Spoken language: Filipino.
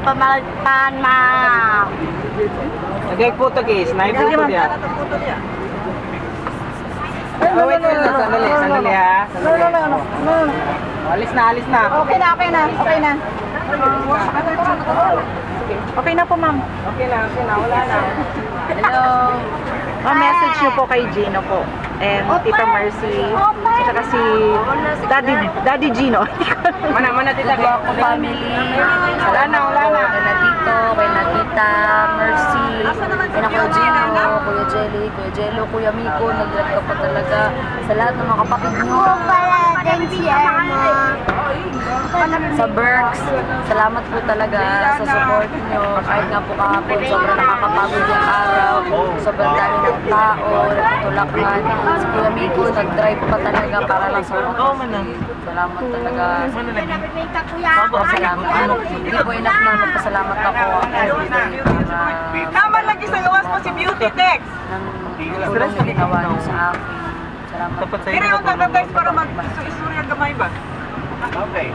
pamalitan, ma'am. Nag-photo guys, nag-photo dia. Oh, wait, sandali ha. Alis na. Okay na. Okay na po, ma'am. Okay na, wala na. Hello. Message niyo po kay Gino po. And Tita Mercy. Tsaka si Daddy Gino. Mana tita ko Family. Wala na. Kay na Tito, kay na Tita Mercy, kay na Kuya Gino, Kuya Jelly, Kuya Jello, Kuya Miko, nag-vlog ka pa talaga sa lahat ng mga kapatid nyo. Pala din si Arma. Sa Berks, salamat po talaga sa support nyo. Kahit nga po kahapon, sobrang nakakapagod yung araw, sobrang dami ng tao, nagtutulakan. Si Kuya Miko, nag-drive pa talaga para lang sa mga. Salamat talaga. Salamat. Hindi po enough na magpasalamat ako everyday para Naman lagi sa gawas mo si Beauty Dex. ng tulong na ginawa niyo sa akin. Salamat. Pero yung tatatay para mag-isuri ang gamay ba? Okay.